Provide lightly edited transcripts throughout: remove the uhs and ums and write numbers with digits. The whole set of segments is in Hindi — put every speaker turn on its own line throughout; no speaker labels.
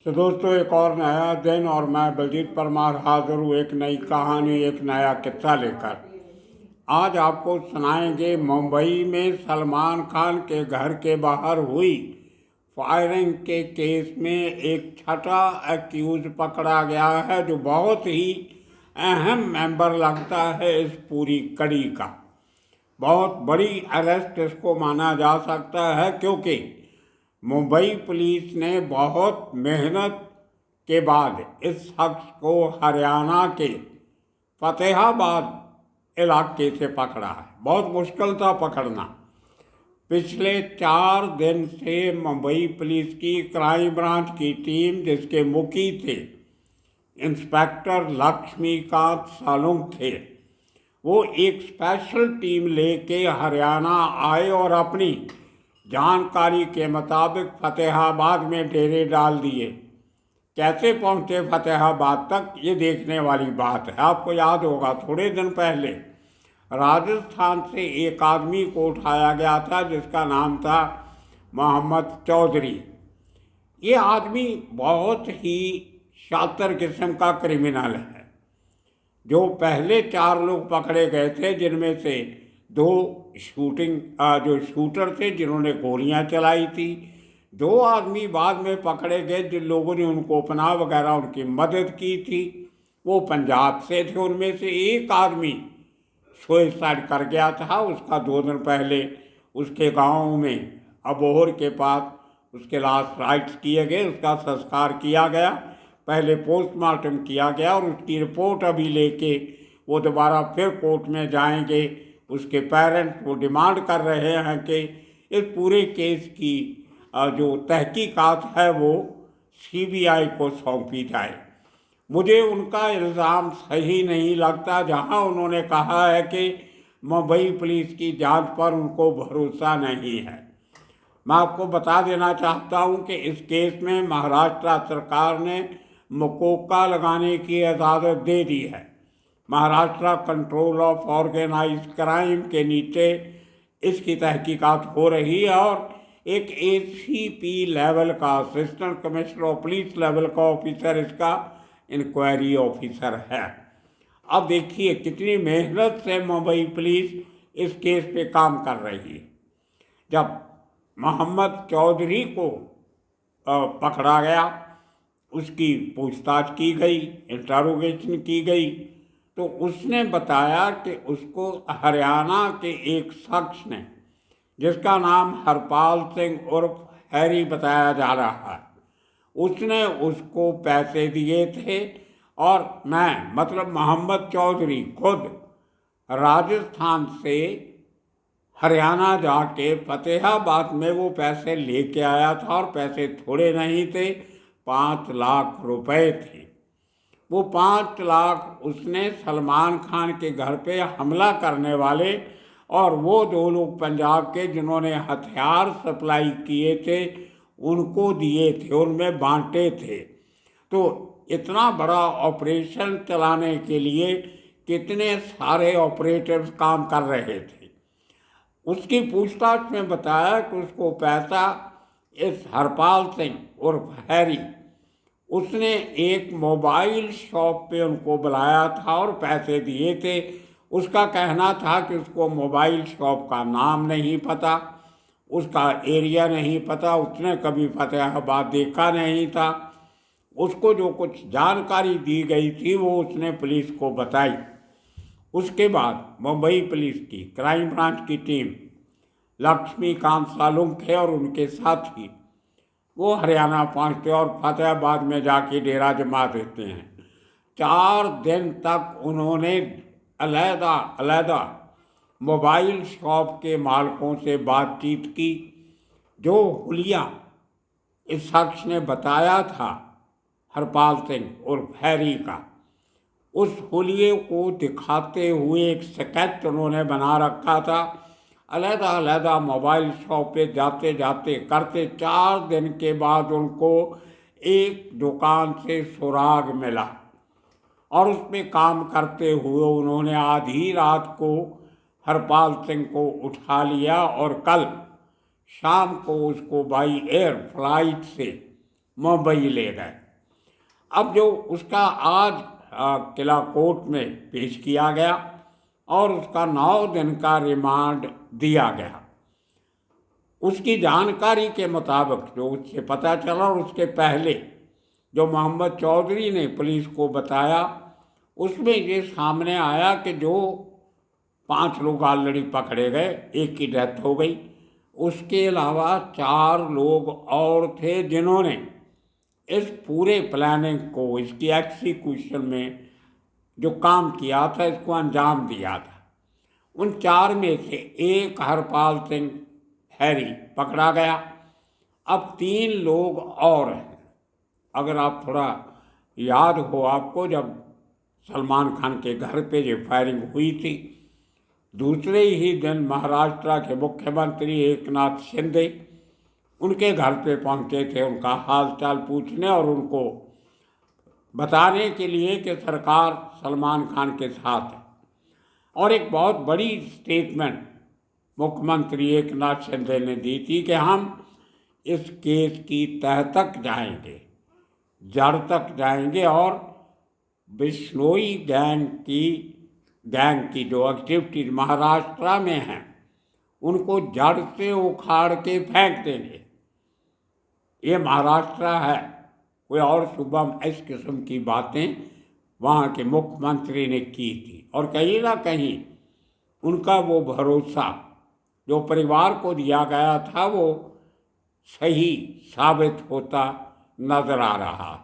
तो दोस्तों, एक और नया दिन और मैं बलजीत परमार हाजिर हूँ एक नई कहानी, एक नया किस्सा लेकर। आज आपको सुनाएंगे मुंबई में सलमान खान के घर के बाहर हुई फायरिंग के केस में एक छठा एक्यूज पकड़ा गया है, जो बहुत ही अहम मेंबर लगता है इस पूरी कड़ी का। बहुत बड़ी अरेस्ट इसको माना जा सकता है, क्योंकि मुंबई पुलिस ने बहुत मेहनत के बाद इस शख्स को हरियाणा के फतेहाबाद इलाके से पकड़ा है। बहुत मुश्किल था पकड़ना। पिछले 4 दिन से मुंबई पुलिस की क्राइम ब्रांच की टीम, जिसके मुखी थे इंस्पेक्टर लक्ष्मीकांत सालुंग थे, वो एक स्पेशल टीम लेके हरियाणा आए और अपनी जानकारी के मुताबिक फतेहाबाद में डेरे डाल दिए। कैसे पहुंचे फतेहाबाद तक, ये देखने वाली बात है। आपको याद होगा, थोड़े दिन पहले राजस्थान से एक आदमी को उठाया गया था, जिसका नाम था मोहम्मद चौधरी। ये आदमी बहुत ही शातिर किस्म का क्रिमिनल है। जो पहले 4 लोग पकड़े गए थे, जिनमें से 2 जो शूटर थे जिन्होंने गोलियां चलाई थी, 2 आदमी बाद में पकड़े गए जिन लोगों ने उनको पनाह वगैरह उनकी मदद की थी, वो पंजाब से थे। उनमें से एक आदमी सुसाइड कर गया था। उसका 2 दिन पहले उसके गांव में अबोहर के पास उसके लास्ट राइट्स किए गए, उसका संस्कार किया गया, पहले पोस्टमार्टम किया गया और उसकी रिपोर्ट अभी लेके वो दोबारा फिर कोर्ट में जाएंगे। उसके पेरेंट्स वो डिमांड कर रहे हैं कि इस पूरे केस की जो तहकीकात है वो सीबीआई को सौंपी जाए। मुझे उनका इल्ज़ाम सही नहीं लगता, जहां उन्होंने कहा है कि मुंबई पुलिस की जांच पर उनको भरोसा नहीं है। मैं आपको बता देना चाहता हूं कि इस केस में महाराष्ट्र सरकार ने मकोका लगाने की इजाज़त दे दी है। Maharashtra control of organised crime के नीचे इसकी तहकीकात हो रही है और एक एसीपी लेवल का, assistant commissioner of police level का ऑफिसर इसका इंक्वायरी ऑफिसर है। अब देखिए कितनी मेहनत से मुंबई पुलिस इस केस पे काम कर रही है। जब मोहम्मद चौधरी को पकड़ा गया, उसकी पूछताछ की गई, इंटरोगेशन की गई, तो उसने बताया कि उसको हरियाणा के एक शख्स ने, जिसका नाम हरपाल सिंह उर्फ हैरी बताया जा रहा है, उसने उसको पैसे दिए थे। और मतलब मोहम्मद चौधरी खुद राजस्थान से हरियाणा जाके फतेहाबाद में वो पैसे लेके आया था और पैसे थोड़े नहीं थे, 5 लाख रुपए थे। वो 5 लाख उसने सलमान खान के घर पे हमला करने वाले और वो 2 लोग पंजाब के जिन्होंने हथियार सप्लाई किए थे उनको दिए थे, उनमें बांटे थे। तो इतना बड़ा ऑपरेशन चलाने के लिए कितने सारे ऑपरेटर्स काम कर रहे थे। उसकी पूछताछ में बताया कि उसको पैसा इस हरपाल सिंह उर्फ हैरी, उसने एक मोबाइल शॉप पे उनको बुलाया था और पैसे दिए थे। उसका कहना था कि उसको मोबाइल शॉप का नाम नहीं पता, उसका एरिया नहीं पता, उसने कभी फतेहाबाद देखा नहीं था। उसको जो कुछ जानकारी दी गई थी वो उसने पुलिस को बताई। उसके बाद मुंबई पुलिस की क्राइम ब्रांच की टीम लक्ष्मीकांत सालुंग थे और उनके साथी वो हरियाणा पहुंचते और फतेहाबाद में जाके डेरा जमा देते हैं। 4 दिन तक उन्होंने अलग-अलग मोबाइल शॉप के मालिकों से बातचीत की। जो हुलिया इस शख्स ने बताया था हरपाल सिंह उर्फ हैरी का, उस हुलिये को दिखाते हुए एक स्केच उन्होंने बना रखा था। अलग-अलग मोबाइल शॉप पे जाते जाते करते 4 दिन के बाद उनको एक दुकान से सुराग मिला और उसमें काम करते हुए उन्होंने आधी रात को हरपाल सिंह को उठा लिया और कल शाम को उसको बाई एयर फ्लाइट से मुंबई ले गए। अब जो उसका आज किला कोर्ट में पेश किया गया और उसका 9 दिन का रिमांड दिया गया। उसकी जानकारी के मुताबिक जो उससे पता चला और उसके पहले जो मोहम्मद चौधरी ने पुलिस को बताया, उसमें ये सामने आया कि जो 5 लोग ऑलरेडी पकड़े गए, एक की डेथ हो गई, उसके अलावा 4 लोग और थे जिन्होंने इस पूरे प्लानिंग को, इसकी एग्जीक्यूशन में जो काम किया था, इसको अंजाम दिया था। उन 4 में से एक हरपाल सिंह हैरी पकड़ा गया। अब 3 लोग और हैं। अगर आप थोड़ा याद हो आपको, जब सलमान खान के घर पे ये फायरिंग हुई थी, दूसरे ही दिन महाराष्ट्र के मुख्यमंत्री एकनाथ शिंदे उनके घर पे पहुंचे थे, उनका हाल चाल पूछने और उनको बताने के लिए कि सरकार सलमान खान के साथ है। और एक बहुत बड़ी स्टेटमेंट मुख्यमंत्री एकनाथ शिंदे ने दी थी कि हम इस केस की तह तक जाएंगे, जड़ तक जाएंगे और बिश्नोई गैंग की जो एक्टिविटीज महाराष्ट्र में हैं उनको जड़ से उखाड़ के फेंक देंगे। ये महाराष्ट्र है, कोई और शुभम इस किस्म की बातें वहाँ के मुख्यमंत्री ने की थी। और कहीं ना कहीं उनका वो भरोसा जो परिवार को दिया गया था वो सही साबित होता नजर आ रहा।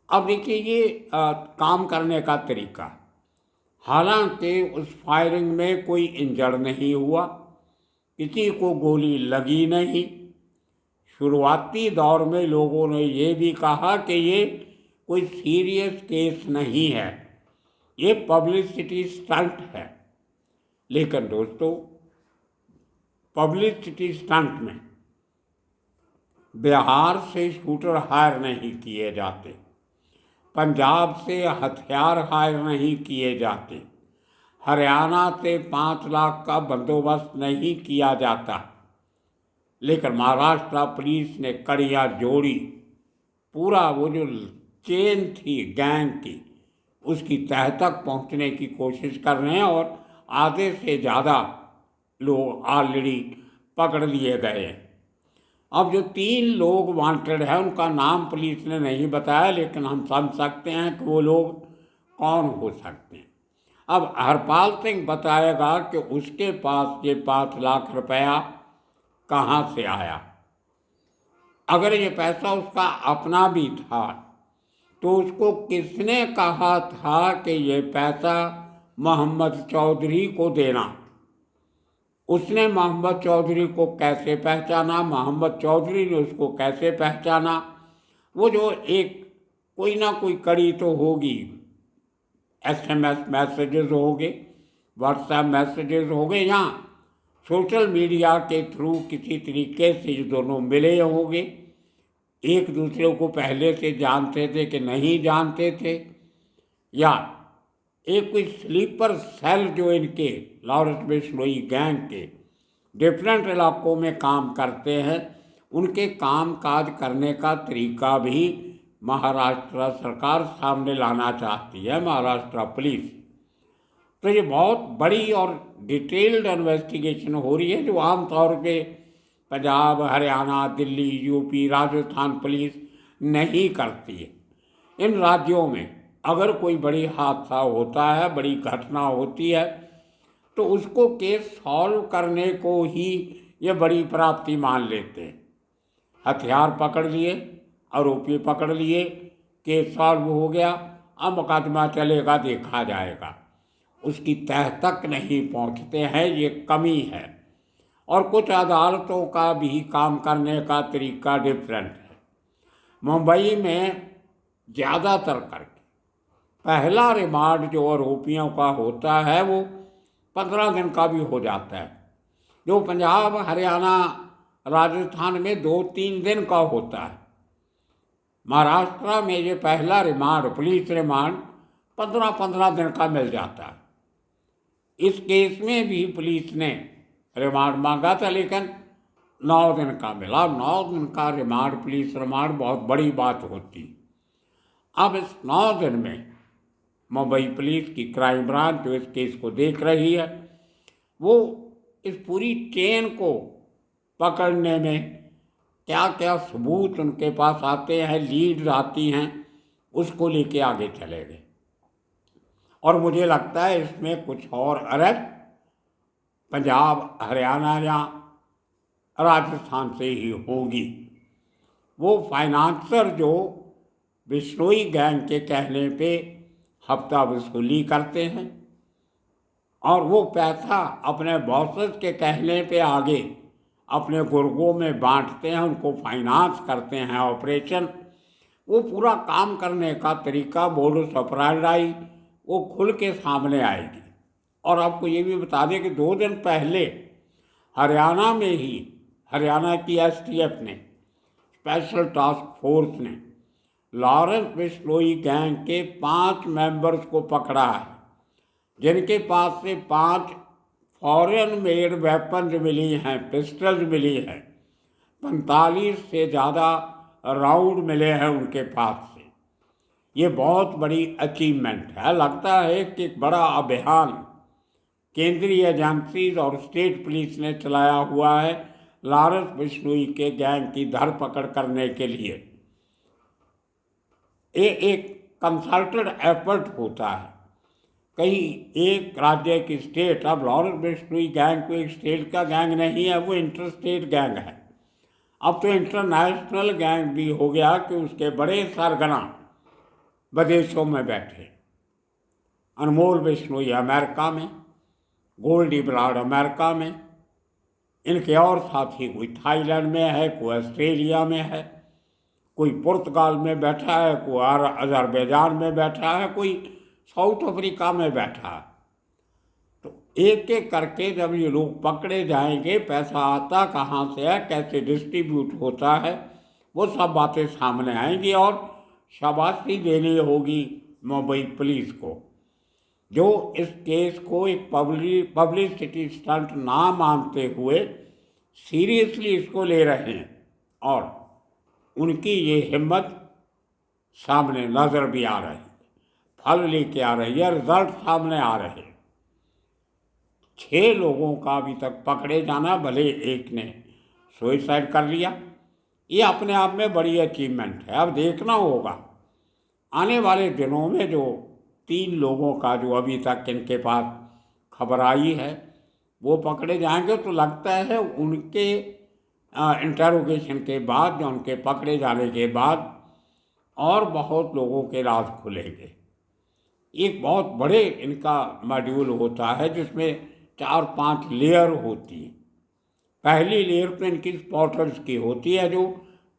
अब देखिए ये काम करने का तरीका, हालांकि उस फायरिंग में कोई इंजर्ड नहीं हुआ, किसी को गोली लगी नहीं। शुरुआती दौर में लोगों ने ये भी कहा कि ये कोई सीरियस केस नहीं है, ये पब्लिसिटी स्टंट है। लेकिन दोस्तों, पब्लिसिटी स्टंट में बिहार से शूटर हायर नहीं किए जाते, पंजाब से हथियार हायर नहीं किए जाते, हरियाणा से 5 लाख का बंदोबस्त नहीं किया जाता। लेकिन महाराष्ट्र पुलिस ने कड़ियाँ जोड़ी, पूरा वो जो चेन थी गैंग की उसकी तह तक पहुंचने की कोशिश कर रहे हैं और आधे से ज़्यादा लोग ऑलरेडी पकड़ लिए गए हैं। अब जो 3 लोग वांटेड हैं उनका नाम पुलिस ने नहीं बताया, लेकिन हम समझ सकते हैं कि वो लोग कौन हो सकते हैं। अब हरपाल सिंह बताएगा कि उसके पास ये 5 लाख रुपया कहाँ से आया। अगर ये पैसा उसका अपना भी था तो उसको किसने कहा था कि ये पैसा मोहम्मद चौधरी को देना। उसने मोहम्मद चौधरी को कैसे पहचाना, मोहम्मद चौधरी ने उसको कैसे पहचाना। वो जो एक कोई ना कोई कड़ी तो होगी, SMS मैसेजेस हो गए, व्हाट्सएप मैसेजेस हो गए, या सोशल मीडिया के थ्रू किसी तरीके से ये दोनों मिले होंगे। एक दूसरे को पहले से जानते थे कि नहीं जानते थे, या एक कोई स्लीपर सेल जो इनके लॉरेंस बिश्नोई गैंग के डिफरेंट इलाकों में काम करते हैं, उनके काम काज करने का तरीका भी महाराष्ट्र सरकार सामने लाना चाहती है, महाराष्ट्र पुलिस। तो ये बहुत बड़ी और डिटेल्ड इन्वेस्टिगेशन हो रही है जो आमतौर पे पंजाब, हरियाणा, दिल्ली, यूपी, राजस्थान पुलिस नहीं करती है। इन राज्यों में अगर कोई बड़ी हादसा होता है, बड़ी घटना होती है, तो उसको केस सॉल्व करने को ही ये बड़ी प्राप्ति मान लेते हैं। हथियार पकड़ लिए, आरोपी पकड़ लिए, केस सॉल्व हो गया, अब मुकदमा चलेगा, देखा जाएगा। उसकी तह तक नहीं पहुंचते हैं, ये कमी है। और कुछ अदालतों का भी काम करने का तरीका डिफरेंट है। मुंबई में ज़्यादातर करके पहला रिमांड जो आरोपियों का होता है वो 15 दिन का भी हो जाता है, जो पंजाब, हरियाणा, राजस्थान में 2-3 दिन का होता है। महाराष्ट्र में ये पहला रिमांड, पुलिस रिमांड 15-15 दिन का मिल जाता है। इस केस में भी पुलिस ने रिमांड मांगा था, लेकिन 9 दिन का मिला। 9 दिन का रिमांड, पुलिस रिमांड बहुत बड़ी बात होती। अब इस 9 दिन में मुंबई पुलिस की क्राइम ब्रांच जो इस केस को देख रही है, वो इस पूरी चेन को पकड़ने में क्या क्या सबूत उनके पास आते हैं, लीड्स आती हैं, उसको लेके आगे चले गए। और मुझे लगता है इसमें कुछ और अरेस्ट पंजाब, हरियाणा या राजस्थान से ही होगी। वो फाइनेंसर जो बिश्नोई गैंग के कहने पे हफ्ता वसूली करते हैं और वो पैसा अपने बॉसेस के कहने पे आगे अपने गुर्गों में बांटते हैं, उनको फाइनेंस करते हैं ऑपरेशन। वो पूरा काम करने का तरीका, मोडुस ऑपरेंडी, वो खुल के सामने आएगी। और आपको ये भी बता दें कि 2 दिन पहले हरियाणा में ही हरियाणा की STF ने, स्पेशल टास्क फोर्स ने, लॉरेंस बिश्नोई गैंग के 5 मेंबर्स को पकड़ा है, जिनके पास से 5 फॉरेन मेड वेपन्स मिली हैं, पिस्टल्स मिली हैं, 45 से ज़्यादा राउंड मिले हैं उनके पास से। ये बहुत बड़ी अचीवमेंट है। लगता है कि एक बड़ा अभियान केंद्रीय एजेंसीज और स्टेट पुलिस ने चलाया हुआ है लॉरेंस बिश्नोई के गैंग की धरपकड़ करने के लिए। ये एक कंसल्टेड एफर्ट होता है। कहीं एक राज्य की स्टेट, अब लॉरेंस बिश्नोई गैंग को एक स्टेट का गैंग नहीं है, वो इंटर स्टेट गैंग है। अब तो इंटरनेशनल गैंग भी हो गया कि उसके बड़े सरगना विदेशों में बैठे। अनमोल बिश्नोई अमेरिका में, गोल्डी ब्राड अमेरिका में, इनके और साथी कोई थाईलैंड में है, कोई ऑस्ट्रेलिया में है, कोई पुर्तगाल में बैठा है, कोई अजरबैजान में बैठा है, कोई साउथ अफ्रीका में बैठा है। तो एक एक करके जब ये लोग पकड़े जाएंगे, पैसा आता कहाँ से है, कैसे डिस्ट्रीब्यूट होता है, वो सब बातें सामने आएंगी। और शाबाशी देनी होगी मुंबई पुलिस को, जो इस केस को एक पब्लिसिटी स्टंट ना मानते हुए सीरियसली इसको ले रहे हैं। और उनकी ये हिम्मत सामने नज़र भी आ रही है, फल लेके आ रही है, रिजल्ट सामने आ रहे हैं। 6 लोगों का अभी तक पकड़े जाना, भले एक ने सुसाइड कर लिया, ये अपने आप में बड़ी अचीवमेंट है। अब देखना होगा आने वाले दिनों में जो 3 लोगों का जो अभी तक इनके पास खबर आई है वो पकड़े जाएंगे, तो लगता है उनके इंटरोगेशन के बाद, जो उनके पकड़े जाने के बाद और बहुत लोगों के राज खुलेंगे। एक बहुत बड़े इनका मॉड्यूल होता है जिसमें 4-5 लेयर होती है। पहली लेयर तो इनकी स्पॉटर्स की होती है जो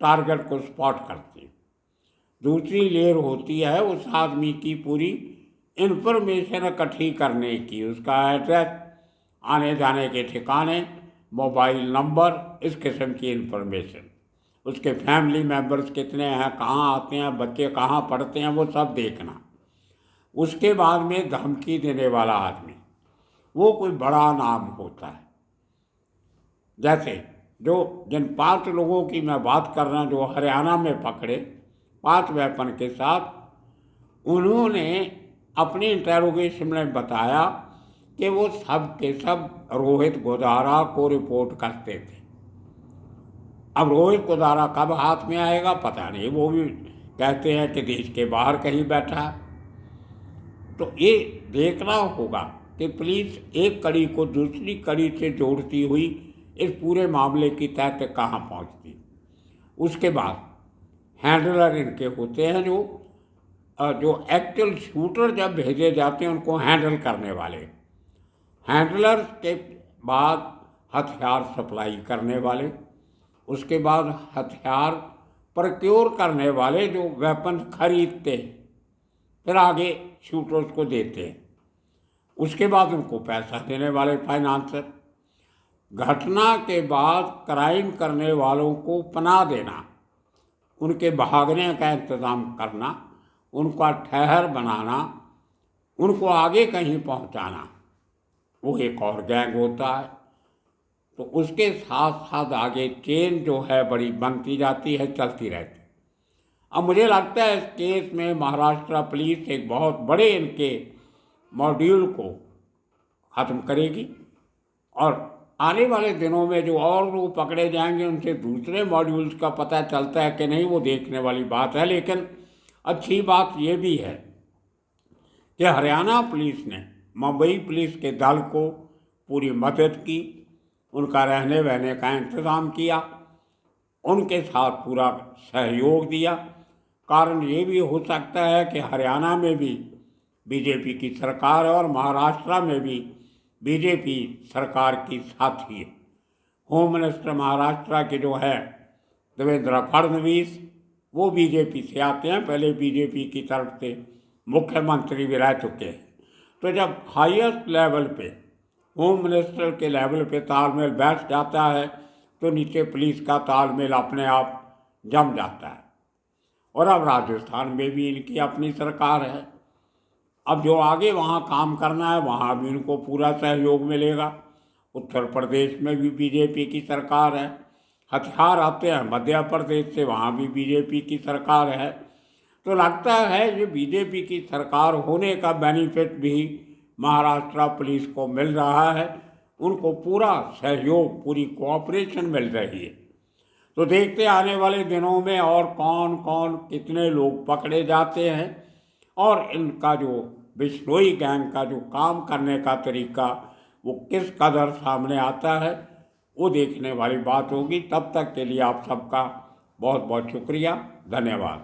टारगेट को स्पॉट करती है। दूसरी लेयर होती है उस आदमी की पूरी इन्फॉर्मेशन इकट्ठी करने की, उसका एड्रेस, आने जाने के ठिकाने, मोबाइल नंबर, इस किस्म की इन्फॉर्मेशन, उसके फैमिली मेम्बर्स कितने हैं, कहाँ आते हैं, बच्चे कहाँ पढ़ते हैं, वो सब देखना। उसके बाद में धमकी देने वाला आदमी, वो कोई बड़ा नाम होता है। जैसे जिन 5 लोगों की मैं बात कर रहा हूँ जो हरियाणा में पकड़े 5 वेपन के साथ, उन्होंने अपनी इंटेरोगेशन में बताया कि वो सब के सब रोहित गोदारा को रिपोर्ट करते थे। अब रोहित गोदारा कब हाथ में आएगा पता नहीं, वो भी कहते हैं कि देश के बाहर कहीं बैठा है। तो ये देखना होगा कि पुलिस एक कड़ी को दूसरी कड़ी से जोड़ती हुई इस पूरे मामले की तह तक कहाँ पहुँचती। उसके बाद हैंडलर इनके होते हैं, जो एक्चुअल शूटर जब भेजे जाते हैं उनको हैंडल करने वाले, हैंडलर के बाद हथियार सप्लाई करने वाले, उसके बाद हथियार प्रोक्योर करने वाले जो वेपन खरीदते हैं, फिर आगे शूटर्स को देते हैं, उसके बाद उनको पैसा देने वाले फाइनेंसर, घटना के बाद क्राइम करने वालों को पनाह देना, उनके भागने का इंतज़ाम करना, उनका ठहर बनाना, उनको आगे कहीं पहुंचाना, वो एक और गैंग होता है। तो उसके साथ साथ आगे चेन जो है बड़ी बनती जाती है, चलती रहती है। अब मुझे लगता है इस केस में महाराष्ट्र पुलिस एक बहुत बड़े इनके मॉड्यूल को ख़त्म करेगी और आने वाले दिनों में जो और लोग पकड़े जाएंगे उनसे दूसरे मॉड्यूल्स का पता चलता है कि नहीं, वो देखने वाली बात है। लेकिन अच्छी बात ये भी है कि हरियाणा पुलिस ने मुंबई पुलिस के दल को पूरी मदद की, उनका रहने बहने का इंतज़ाम किया, उनके साथ पूरा सहयोग दिया। कारण ये भी हो सकता है कि हरियाणा में भी बीजेपी की सरकार है और महाराष्ट्र में भी बीजेपी सरकार की साथी है। होम मिनिस्टर महाराष्ट्र के जो है देवेंद्र फडणवीस, वो बीजेपी से आते हैं, पहले बीजेपी की तरफ से मुख्यमंत्री भी रह चुके हैं। तो जब हाईएस्ट लेवल पे होम मिनिस्टर के लेवल पे तालमेल बैठ जाता है तो नीचे पुलिस का तालमेल अपने आप जम जाता है। और अब राजस्थान में भी इनकी अपनी सरकार है। अब जो आगे वहाँ काम करना है वहाँ भी इनको पूरा सहयोग मिलेगा। उत्तर प्रदेश में भी बीजेपी की सरकार है, हथियार आते हैं मध्य प्रदेश से, वहाँ भी बीजेपी की सरकार है। तो लगता है ये बीजेपी की सरकार होने का बेनिफिट भी महाराष्ट्र पुलिस को मिल रहा है, उनको पूरा सहयोग, पूरी कोऑपरेशन मिल रही है। तो देखते आने वाले दिनों में और कौन कौन कितने लोग पकड़े जाते हैं और इनका जो बिश्नोई गैंग का जो काम करने का तरीका वो किस कदर सामने आता है, वो देखने वाली बात होगी। तब तक के लिए आप सबका बहुत बहुत शुक्रिया, धन्यवाद।